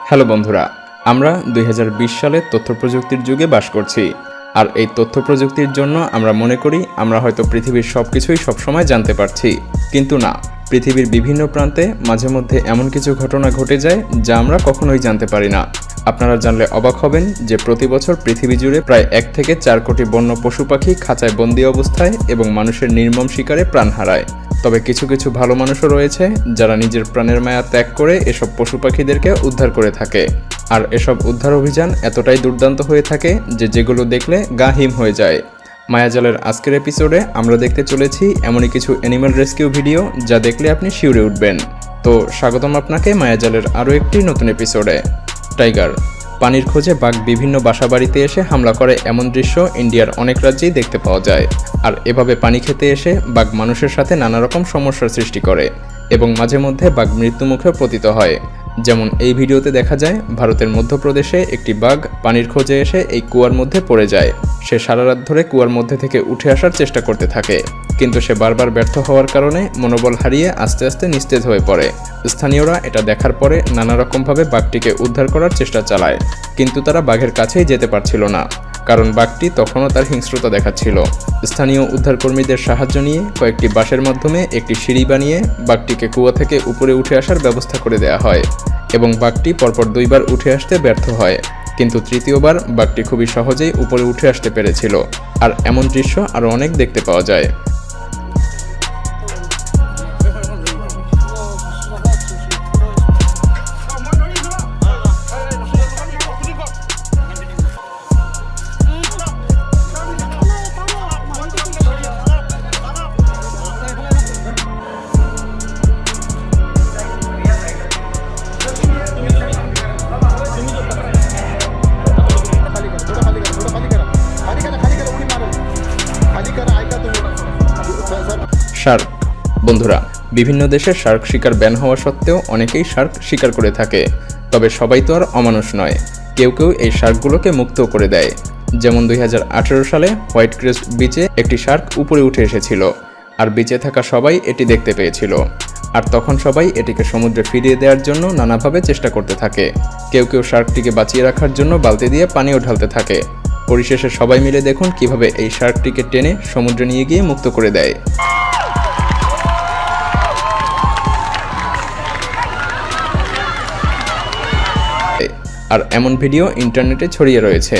Hello বন্ধুরা, আমরা 2020 সালে তথ্য প্রযুক্তির যুগে বাস করছি। আর এই তথ্য প্রযুক্তির জন্য আমরা মনে করি আমরা হয়তো পৃথিবীর সব কিছুই সবসময় জানতে পারছি, কিন্তু না। পৃথিবীর বিভিন্ন প্রান্তে মাঝে মধ্যে এমন কিছু ঘটনা ঘটে যায় যা আমরা কখনোই জানতে পারি না। আপনারা জানলে অবাক হবেন যে প্রতি বছর পৃথিবী জুড়ে প্রায় 1 থেকে 4 কোটি বন্য পশু পাখি খাঁচায় বন্দী অবস্থায় এবং মানুষের নির্মম শিকারে প্রাণ হারায়। তবে কিছু কিছু ভালো মানুষও রয়েছে যারা নিজের প্রাণের মায়া ত্যাগ করে এসব পশু পাখিদেরকে উদ্ধার করে থাকে। আর এসব উদ্ধার অভিযান এতটাই দুর্দান্ত হয়ে থাকে যে যেগুলো দেখলে গা হিম হয়ে যায়। মায়াজালের আজকের এপিসোডে আমরা দেখতে চলেছি এমনই কিছু অ্যানিমাল রেস্কিউ ভিডিও যা দেখলে আপনি শিউরে উঠবেন। তো স্বাগতম আপনাকে মায়াজালের আরও একটি নতুন এপিসোডে। টাইগার, পানির খোঁজে বাঘ বিভিন্ন বাসাবাড়িতে এসে হামলা করে এমন দৃশ্য ইন্ডিয়ার অনেক রাজ্যেই দেখতে পাওয়া যায়। আর এভাবে পানি খেতে এসে বাঘ মানুষের সাথে নানা রকম সমস্যার সৃষ্টি করে এবং মাঝে মধ্যে বাঘ মৃত্যুমুখেও পতিত হয়। যেমন এই ভিডিওতে দেখা যায় ভারতের মধ্যপ্রদেশে একটি বাঘ পানির খোঁজে এসে এই কুয়ার মধ্যে পড়ে যায়। সে সারা রাত ধরে কুয়ার মধ্যে থেকে উঠে আসার চেষ্টা করতে থাকে, কিন্তু সে বারবার ব্যর্থ হওয়ার কারণে মনোবল হারিয়ে আস্তে আস্তে নিস্তেজ হয়ে পড়ে। স্থানীয়রা এটা দেখার পরে নানা রকমভাবে বাঘটিকে উদ্ধার করার চেষ্টা চালায়, কিন্তু তারা বাঘের কাছেই যেতে পারছিল না, কারণ বাঘটি তখনও তার হিংস্রতা দেখাচ্ছিল। স্থানীয় উদ্ধারকর্মীদের সাহায্য নিয়ে কয়েকটি বাঁশের মাধ্যমে একটি সিঁড়ি বানিয়ে বাঘটিকে কুয়া থেকে উপরে উঠে আসার ব্যবস্থা করে দেওয়া হয় এবং বাঘটি পরপর 2 বার উঠে আসতে ব্যর্থ হয়, কিন্তু তৃতীয়বার বাঘটি খুবই সহজেই উপরে উঠে আসতে পেরেছিল। আর এমন দৃশ্য আরও অনেক দেখতে পাওয়া যায়। শার্ক, বন্ধুরা, বিভিন্ন দেশে শার্ক শিকার ব্যান হওয়া সত্ত্বেও অনেকেই শার্ক শিকার করে থাকে। তবে সবাই তো আর অমানুষ নয়, কেউ কেউ এই শার্কগুলোকে মুক্ত করে দেয়। যেমন 2018 সালে হোয়াইট ক্রেস্ট বিচে একটি শার্ক উপরে উঠে এসেছিল, আর বিচে থাকা সবাই এটি দেখতে পেয়েছিল। আর তখন সবাই এটিকে সমুদ্রে ফিরিয়ে দেওয়ার জন্য নানাভাবে চেষ্টা করতে থাকে। কেউ কেউ শার্কটিকে বাঁচিয়ে রাখার জন্য বালতি দিয়ে পানিও ঢালতে থাকে। পরিশেষে সবাই মিলে দেখুন কিভাবে এই শার্কটিকে টেনে সমুদ্রে নিয়ে গিয়ে মুক্ত করে দেয়। আর এমন ভিডিও ইন্টারনেটে ছড়িয়ে রয়েছে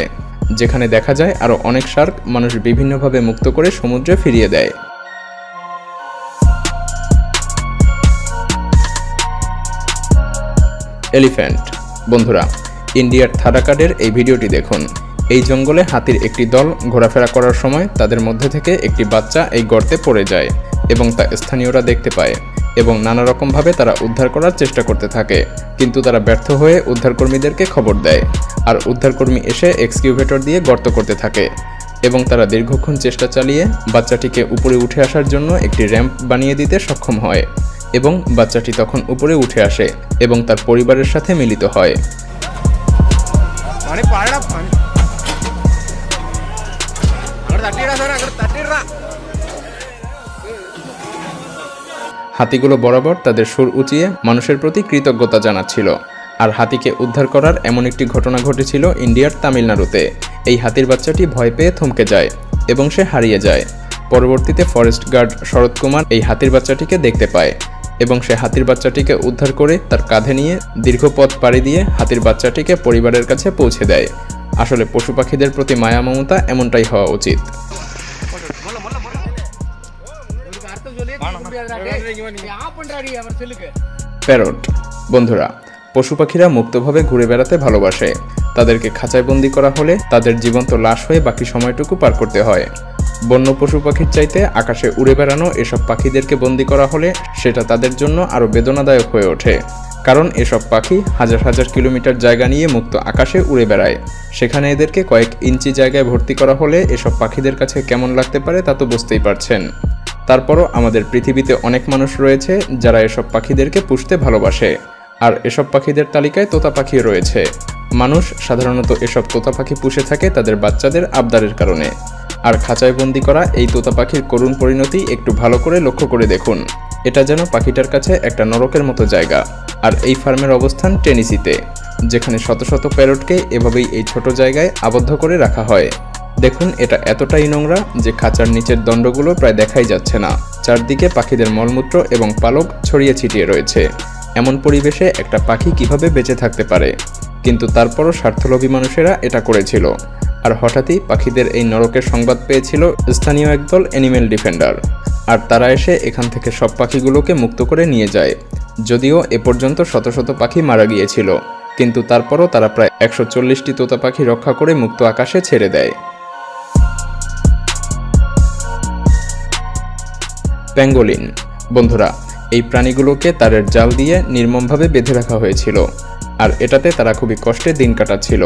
যেখানে দেখা যায় আরও অনেক শার্ক মানুষ বিভিন্নভাবে মুক্ত করে সমুদ্রে ফিরিয়ে দেয়। এলিফ্যান্ট, বন্ধুরা, ইন্ডিয়ার থারাকাডের এই ভিডিওটি দেখুন। এই জঙ্গলে হাতির একটি দল ঘোরাফেরা করার সময় তাদের মধ্যে থেকে একটি বাচ্চা এই গর্তে পড়ে যায় এবং তা স্থানীয়রা দেখতে পায় এবং নানা রকমভাবে তারা উদ্ধার করার চেষ্টা করতে থাকে, কিন্তু তারা ব্যর্থ হয়ে উদ্ধারকর্মীদেরকে খবর দেয়। আর উদ্ধারকর্মী এসে এক্সকিউভেটর দিয়ে গর্ত করতে থাকে এবং তারা দীর্ঘক্ষণ চেষ্টা চালিয়ে বাচ্চাটিকে উপরে উঠে আসার জন্য একটি র্যাম্প বানিয়ে দিতে সক্ষম হয় এবং বাচ্চাটি তখন উপরে উঠে আসে এবং তার পরিবারের সাথে মিলিত হয়। হাতিগুলো বরাবর তাদের সুর উঁচিয়ে মানুষের প্রতি কৃতজ্ঞতা জানাচ্ছিল। আর হাতিকে উদ্ধার করার এমন একটি ঘটনা ঘটেছিল ইন্ডিয়ার তামিলনাড়ুতে। এই হাতির বাচ্চাটি ভয় পেয়ে থমকে যায় এবং সে হারিয়ে যায়। পরবর্তীতে ফরেস্ট গার্ড শরৎ কুমার এই হাতির বাচ্চাটিকে দেখতে পায় এবং সে হাতির বাচ্চাটিকে উদ্ধার করে তার কাঁধে নিয়ে দীর্ঘ পথ পাড়ি দিয়ে হাতির বাচ্চাটিকে পরিবারের কাছে পৌঁছে দেয়। আসলে পশু পাখিদের প্রতি মায়া মমতা এমনটাই হওয়া উচিত। প্যারট, বন্ধুরা, পশু পাখিরা মুক্তভাবে ঘুরে বেড়াতে ভালোবাসে। তাদেরকে খাঁচায় বন্দি করা হলে তাদের জীবন্ত লাশ হয়ে বাকি সময়টুকু পার করতে হয়। বন্য পশু পাখির চাইতে আকাশে উড়ে বেড়ানো এসব পাখিদেরকে বন্দি করা হলে সেটা তাদের জন্য আরও বেদনাদায়ক হয়ে ওঠে, কারণ এসব পাখি হাজার হাজার কিলোমিটার জায়গা নিয়ে মুক্ত আকাশে উড়ে বেড়ায়। সেখানে এদেরকে কয়েক ইঞ্চি জায়গায় ভর্তি করা হলে এসব পাখিদের কাছে কেমন লাগতে পারে তা তো বুঝতেই পারছেন। তারপরও আমাদের পৃথিবীতে অনেক মানুষ রয়েছে যারা এসব পাখিদেরকে পুষতে ভালোবাসে, আর এসব পাখিদের তালিকায় তোতা পাখিও রয়েছে। মানুষ সাধারণত এসব তোতা পাখি পুষে থাকে তাদের বাচ্চাদের আবদারের কারণে। আর খাঁচায় বন্দি করা এই তোতা পাখির করুণ পরিণতি একটু ভালো করে লক্ষ্য করে দেখুন। এটা যেন পাখিটার কাছে একটা নরকের মতো জায়গা। আর এই ফার্মের অবস্থান টেনেসিতে। যেখানে শত শত প্যারটকে এভাবেই এই ছোট জায়গায় আবদ্ধ করে রাখা হয়। দেখুন, এটা এতটাই নোংরা যে খাঁচার নিচের দণ্ডগুলো প্রায় দেখাই যাচ্ছে না। চারদিকে পাখিদের মলমূত্র এবং পালক ছড়িয়ে ছিটিয়ে রয়েছে। এমন পরিবেশে একটা পাখি কিভাবে বেঁচে থাকতে পারে? কিন্তু তারপরও স্বার্থলোভী মানুষেরা এটা করেছিল। আর হঠাৎই পাখিদের এই নরকের সংবাদ পেয়েছিল স্থানীয় একদল অ্যানিমেল ডিফেন্ডার। আর তারা এসে এখান থেকে সব পাখিগুলোকে মুক্ত করে নিয়ে যায়। যদিও এ পর্যন্ত শত শত পাখি মারা গিয়েছিল, কিন্তু তারপরও তারা প্রায় 140টি তোতা পাখি রক্ষা করে মুক্ত আকাশে ছেড়ে দেয়। প্যাঙ্গোলিন। বন্ধুরা, এই প্রাণীগুলোকে তারের জাল দিয়ে নির্মমভাবে বেঁধে রাখা হয়েছিল, আর এটাতে তারা খুবই কষ্টে দিন কাটাচ্ছিল।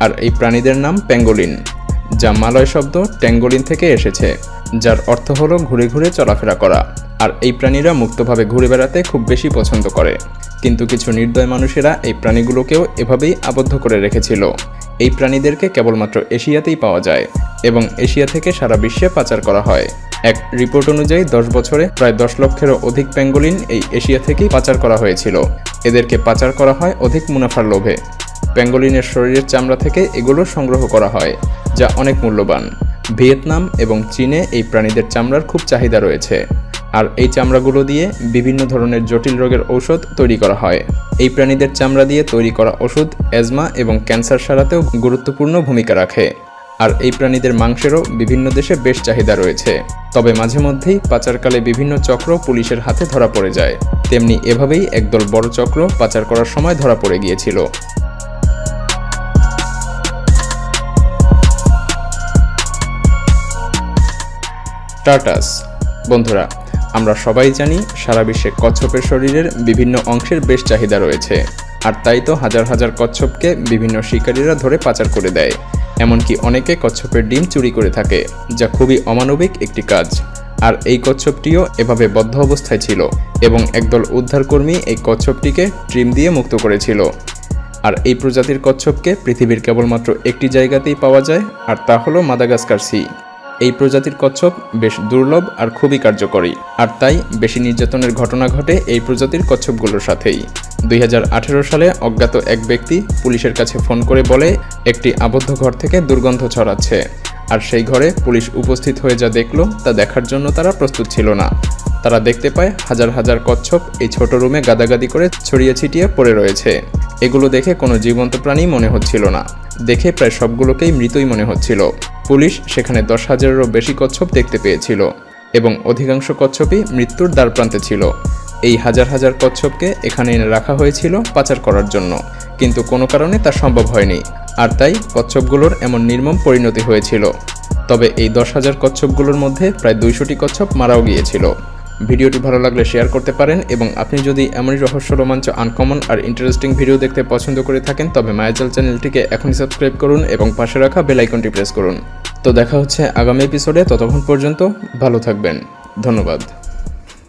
আর এই প্রাণীদের নাম প্যাঙ্গোলিন, যা মালয় শব্দ ট্যাঙ্গোলিন থেকে এসেছে, যার অর্থ হলো ঘুরে ঘুরে চলাফেরা করা। আর এই প্রাণীরা মুক্তভাবে ঘুরে বেড়াতে খুব বেশি পছন্দ করে। কিন্তু কিছু নির্দয় মানুষেরা এই প্রাণীগুলোকেও এভাবেই আবদ্ধ করে রেখেছিল। এই প্রাণীদেরকে কেবলমাত্র এশিয়াতেই পাওয়া যায় এবং এশিয়া থেকে সারা বিশ্বে পাচার করা হয়। এক রিপোর্ট অনুযায়ী 10 বছরে প্রায় 10 লক্ষেরও অধিক প্যাঙ্গোলিন এই এশিয়া থেকেই পাচার করা হয়েছিল। এদেরকে পাচার করা হয় অধিক মুনাফার লোভে। প্যাঙ্গোলিনের শরীরের চামড়া থেকে এগুলো সংগ্রহ করা হয়, যা অনেক মূল্যবান। ভিয়েতনাম এবং চীনে এই প্রাণীদের চামড়ার খুব চাহিদা রয়েছে, আর এই চামড়াগুলো দিয়ে বিভিন্ন ধরনের জটিল রোগের ঔষধ তৈরি করা হয়। এই প্রাণীদের চামড়া দিয়ে তৈরি করা ওষুধ অ্যাজমা এবং ক্যান্সার সারাতেও গুরুত্বপূর্ণ ভূমিকা রাখে। আর এই প্রাণীদের মাংসেরও বিভিন্ন দেশে বেশ চাহিদা রয়েছে। তবে মাঝে মধ্যেই পাচারকালে বিভিন্ন চক্র পুলিশের হাতে ধরা পড়ে যায়। তেমনি এভাবেই একদল বড় চক্র পাচার করার সময় ধরা পড়ে গিয়েছিল। টার্টাস। বন্ধুরা, আমরা সবাই জানি সারা বিশ্বে কচ্ছপের শরীরের বিভিন্ন অংশের বেশ চাহিদা রয়েছে। আর তাই তো হাজার হাজার কচ্ছপকে বিভিন্ন শিকারীরা ধরে পাচার করে দেয়। এমনকি অনেকে কচ্ছপের ডিম চুরি করে থাকে, যা খুবই অমানবিক একটি কাজ। আর এই কচ্ছপটিও এভাবে বদ্ধ অবস্থায় ছিল এবং একদল উদ্ধারকর্মী এই কচ্ছপটিকে ট্রিম দিয়ে মুক্ত করেছিল। আর এই প্রজাতির কচ্ছপকে পৃথিবীর কেবলমাত্র একটি জায়গাতেই পাওয়া যায়, আর তা হলো মাদাগাস্কার সি। এই প্রজাতির কচ্ছপ বেশ দুর্লভ আর খুবই কার্যকরী, আর তাই বেশি নির্যাতনের ঘটনা ঘটে এই প্রজাতির কচ্ছপগুলোর সাথেই। 2018 সালে অজ্ঞাত এক ব্যক্তি পুলিশের কাছে ফোন করে বলে একটি আবদ্ধ ঘর থেকে দুর্গন্ধ ছড়াচ্ছে। আর সেই ঘরে পুলিশ উপস্থিত হয়ে যা দেখল তা দেখার জন্য তারা প্রস্তুত ছিল না। তারা দেখতে পায় হাজার হাজার কচ্ছপ এই ছোট রুমে গাদাগাদি করে ছড়িয়ে ছিটিয়ে পড়ে রয়েছে। এগুলো দেখে কোনো জীবন্ত প্রাণী মনে হচ্ছিল না, দেখে প্রায় সবগুলোকেই মৃতই মনে হচ্ছিল। পুলিশ সেখানে 10,000-এরও বেশি কচ্ছপ দেখতে পেয়েছিল এবং অধিকাংশ কচ্ছপই মৃত্যুর দ্বারপ্রান্তে ছিল। এই হাজার হাজার কচ্ছপকে এখানে এনে রাখা হয়েছিল পাচার করার জন্য, কিন্তু কোনো কারণে তা সম্ভব হয়নি। আর তাই কচ্ছপগুলোর এমন নির্মম পরিণতি হয়েছিল। তবে এই 10,000 কচ্ছপগুলোর মধ্যে প্রায় 200টি কচ্ছপ মারাও গিয়েছিল। ভিডিওটি ভালো লাগলে শেয়ার করতে পারেন, এবং আপনি যদি এমনই রহস্য, রোমাঞ্চ, আনকমন আর ইন্টারেস্টিং ভিডিও দেখতে পছন্দ করে থাকেন তবে মায়াজাল চ্যানেলটিকে এখনই সাবস্ক্রাইব করুন এবং পাশে রাখা বেল আইকনটি প্রেস করুন। তো দেখা হচ্ছে আগামী এপিসোডে। ততক্ষণ পর্যন্ত ভালো থাকবেন। ধন্যবাদ।